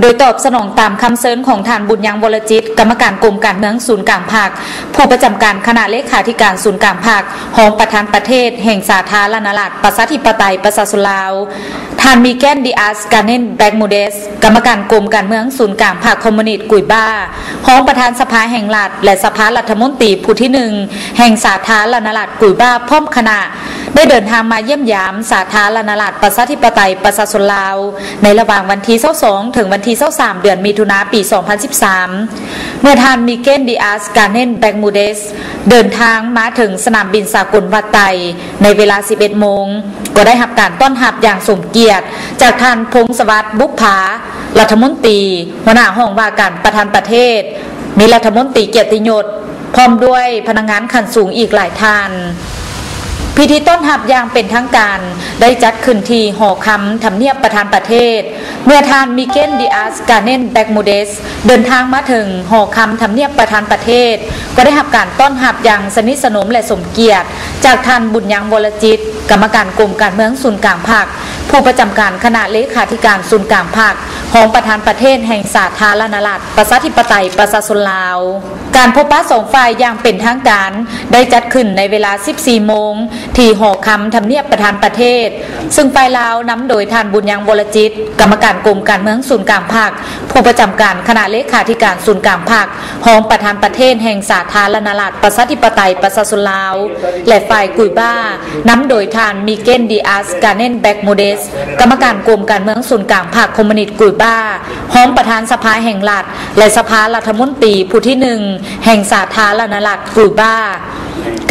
ดยตอบสนองตามคำเสนอของท่านบุญยังวรจิตกรรมการกรมการเมืองศูนย์กลางภาคผู้ประจำการคณะเลขาธิการศูนย์กลางภาครองประธานประเทศแห่งสาธารณรัฐประชาธิปไตยประชาชนลาวท่านมิแกนดิอาสกาเนนแบกมูเดสกรรมการกรมการเมืองศูนย์กลางภาคคอมมิวนิสต์กุยบ้ารองประธานสภาแห่งรัฐและสภารัฐมนตรีผู้ที่1แห่งสาธารณรัฐกุยบ้าพร้อมคณะได้เดินทางมาเยี่ยมยามสาธารณรัฐประชาธิปไตยประชาชนลาวในระหว่างวันที่22ถึงวันที่23เดือนมิถุนายนปี2013เมื่อท่านมิเกนดิอาสกาเนนแบกมูเดสเดินทางมาถึงสนามบินสากลวัดไตในเวลา 11 โมงก็ได้รับการต้อนรับอย่างสมเกียรติจากท่านพงศวัฒน์บุพภารัฐมนตรีหัวหน้าห้องว่าการประธานประเทศมีรัฐมนตรีเกียรติยศพร้อมด้วยพนักงานขั้นสูงอีกหลายท่านพิธีต้อนรับอย่างเป็นทางการได้จัดขึ้นที่หอคำทำเนียบประธานประเทศเมื่อท่านมิเกนดิอาสกาเนนแบกมูเดสเดินทางมาถึงหอคำทำเนียบประธานประเทศก็ได้รับการต้อนรับอย่างสนิทสนมและสมเกียรติจากท่านบุญยังวรจิตกรรมการกรมการเมืองศูนย์กลางภาคผู้ประจำการคณะเลขาธิการศูนย์กลางภาคของประธานประเทศแห่งสาธารณรัฐประชาธิปไตยประชาชนลาวการพบปะสองฝ่ายอย่างเป็นทางการได้จัดขึ้นในเวลา 14 โมงที่หอคำทำเนียบประธานประเทศซึ่งฝ่ายลาวนำโดยท่านบุญยังวรจิตกรรมการกรมการเมืองศูนย์กลางภาคผู้ประจำการคณะเลขาธิการศูนย์กลางภาคของประธานประเทศแห่งสาธารณรัฐประชาธิปไตยประชาชนลาวและฝ่ายกุยบ้านำโดยท่านมิเกนดิอาสกาเนนแบกมูเดสกรรมการกรมการเมืองศูนย์กลางภาคคอมมิวนิสต์กุยบ้าห้องประธานสภาแห่งรัฐและสภารัฐมนตรีผู้ที่1แห่งสาธารณรัฐกุยบ้า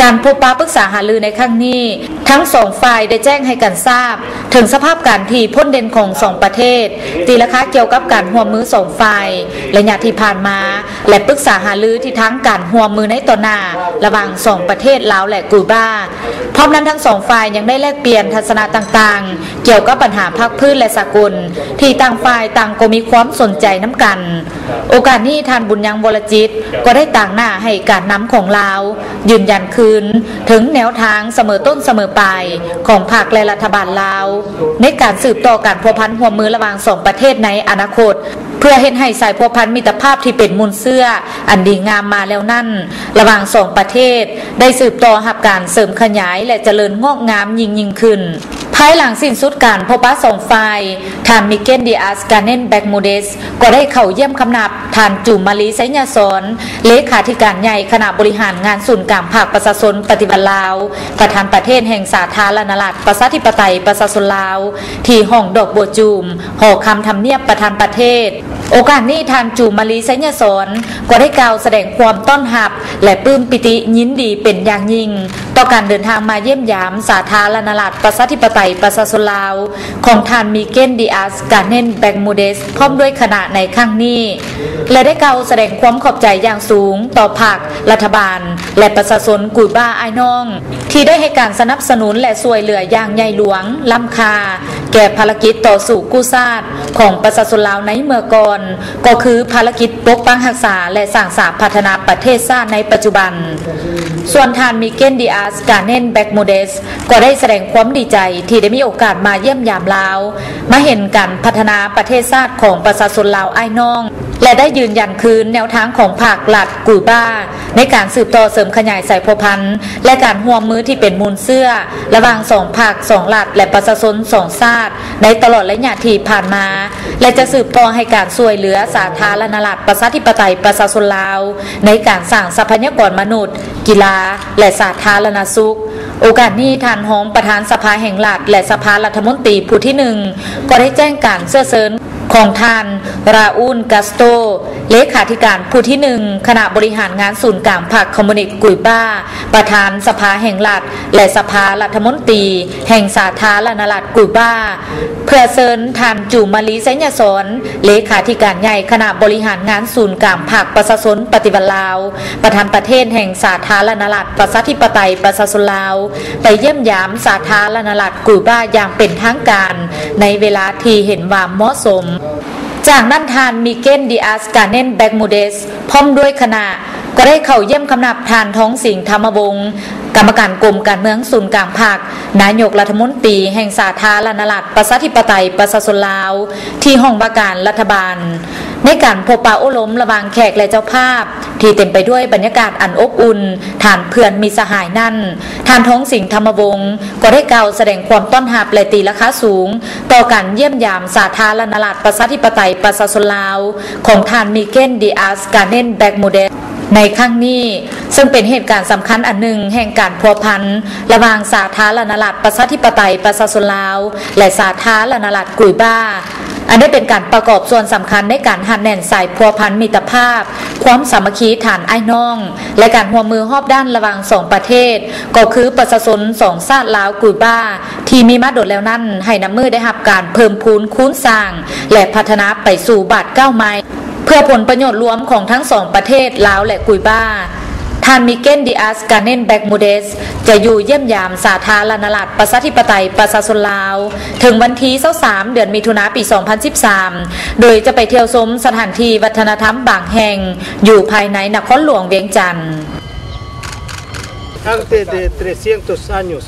การพบปะปรึกษาหารือในครั้งนี้ทั้งสองฝ่ายได้แจ้งให้กันทราบถึงสภาพการที่พ้นเด่นของ2ประเทศตีราคาเกี่ยวกับการร่วมมือ2ฝ่ายระยะที่ผ่านมาและปรึกษาหารือที่ทั้งการร่วมมือในต่อหน้าระหว่าง2ประเทศลาวและกุยบ้าพร้อมนั้นทั้งสองฝ่ายยังได้แลกเปลี่ยนทัศนะต่างๆเกี่ยวกับปัญหาภาคพื้นและสากลที่ต่างฝ่ายต่างก็มีความสนใจน้ำกันโอกาสนี้ท่านบุญยังวรจิตก็ได้ต่างหน้าให้การนำของลาวยืนยันคืนถึงแนวทางเสมอต้นเสมอปลายของพรรคและรัฐบาลลาวในการสืบต่อการพัวพันร่วมมือระหว่าง2ประเทศในอนาคตเพื่อเห็นให้สายพัวพันมิตรภาพที่เป็นมูลเสื้ออันดีงามมาแล้วนั่นระหว่าง2ประเทศได้สืบต่อรับการเสริมขยายและเจริญงอกงามยิ่งขึ้นภายหลังสิ้นสุดการพบปะสองฝ่ายท่านมิเกนดิอาสกาเนนแบกมูเดสก็ได้เข้าเยี่ยมคำนับท่านจุมาลีไซญาสอนเลขาธิการใหญ่คณะบริหารงานศูนย์กลางภาคประชาชนปฏิบัติลาวประธานประเทศแห่งสาธารณรัฐประชาธิปไตยประชาชนลาวที่ห้องดอกบัวจูมหอคำทำเนียบประธานประเทศโอกาสนี้ท่านจุมาลีไซญาสอนก็ได้กล่าวแสดงความต้อนรับและปลื้มปิติยินดีเป็นอย่างยิ่งต่อการเดินทางมาเยี่ยมยามสาธารณรัฐประชาธิปไตยประชาชนลาวของท่านมิเกนดิอาสกาเนนแบกมูเดสพร้อมด้วยคณะในครั้งนี้และได้กล่าวแสดงความขอบใจอย่างสูงต่อพรรครัฐบาลและประชาชนกุยบ้าไอ้น้องที่ได้ให้การสนับสนุนและช่วยเหลืออย่างใหญ่หลวงล้ำค่าแก่ภารกิจต่อสู้กู้ชาติของประชาชนลาวในเมื่อก่อนก็คือภารกิจปกป้องรักษาและสร้างสรรค์พัฒนาประเทศชาติในปัจจุบันส่วนท่านมิเกนดิอาสกาเนนแบกมูเดสก็ได้แสดงความดีใจที่ได้มีโอกาสมาเยี่ยมยามลาวมาเห็นการพัฒนาประเทศชาติของประชาชนลาวไอ้น้องและได้ยืนยันคืนแนวทางของภาครัฐกุยบ้าในการสืบต่อเสริมขยายสายพัวพันธุ์และการร่วมมือที่เป็นมูลเสื้อระหว่าง2ภาค2รัฐและประชาชน2ชาติในตลอดระยะที่ผ่านมาและจะสืบต่อให้การช่วยเหลือสาธารณรัฐประชาธิปไตยประชาชนลาวในการสร้างทรัพยากรมนุษย์กีฬาและสาธารณสุขโอกาสนี้ท่านรองประธานสภาแห่งรัฐและสภารัฐมนตรีผู้ที่1ก็ได้แจ้งการเสื้อเสริญของท่านราอูลกาสโตเลขาธิการผู้ที่1คณะบริหารงานศูนย์กลางพรรคคอมมิวนิสต์กุยบ้าประธานสภาแห่งรัฐและสภารัฐมนตรีแห่งสาธารณรัฐกุยบ้าเพื่อเชิญท่านจุมาลีไซญาสอนเลขาธิการใหญ่คณะบริหารงานศูนย์กลางพรรคประชาชนปฏิบัติลาวประธานประเทศแห่งสาธารณรัฐประชาธิปไตยประชาชนลาวไปเยี่ยมยามสาธารณรัฐกุยบ้าอย่างเป็นทางการในเวลาที่เห็นว่าเหมาะสมจากนั้นท่านมิเกนดิอาสกาเนนแบกมูเดสพร้อมด้วยคณะ ก็ได้เข้าเยี่ยมคำนับทานท้องสิงห์ธรรมวงศ์กรรมการกรมการเมืองศูนย์กลางภาคนายกรัฐมนตรีแห่งสาธารณรัฐประชาธิปไตยประชาชนลาวที่ห้องว่าการรัฐบาลในการพบปะโอ้ล้มระหว่างแขกและเจ้าภาพที่เต็มไปด้วยบรรยากาศอันอบอุ่นฐานเพื่อนมีสหายนั่นทานท้องสิงห์ธรรมวงศ์ก็ได้กล่าวแสดงความต้อนรับและตีราคาสูงต่อการเยี่ยมยามสาธารณรัฐประชาธิปไตยประชาชนลาวของทานมิเกนดิอาสการเนนแบกโมเดสในครั้งนี้ซึ่งเป็นเหตุการณ์สำคัญอันหนึ่งแห่งการพัวพันระหว่างสาธารณรัฐประชาธิปไตยประชาชนลาวและสาธารณรัฐกุยบ้าอันได้เป็นการประกอบส่วนสำคัญในการหันแน่นสายพัวพันมิตรภาพความสามัคคีฐานไอ้น้องและการหัวมือรอบด้านระหว่างสองประเทศก็คือประชาชนสองชาติลาวกุยบ้าที่มีมาโดดแล้วนั้นให้น้ำมือได้รับการเพิ่มพูนคูณสร้างและพัฒนาไปสู่บาทก้าวไม้เพื่อผลประโยชน์รวมของทั้งสองประเทศลาวและกุยบ้าท่านมิเกนดิอาสการเนนแบกโมเดสจะอยู่เยี่ยมยามสาธารณรัฐประชาธิปไตยประชาชนลาวถึงวันที่23 เดือนมิถุนายนปี 2013 โดยจะไปเที่ยวชมสถานที่วัฒนธรรมบางแห่งอยู่ภายในนครหลวงเวียงจันทร์ Antes de 300 años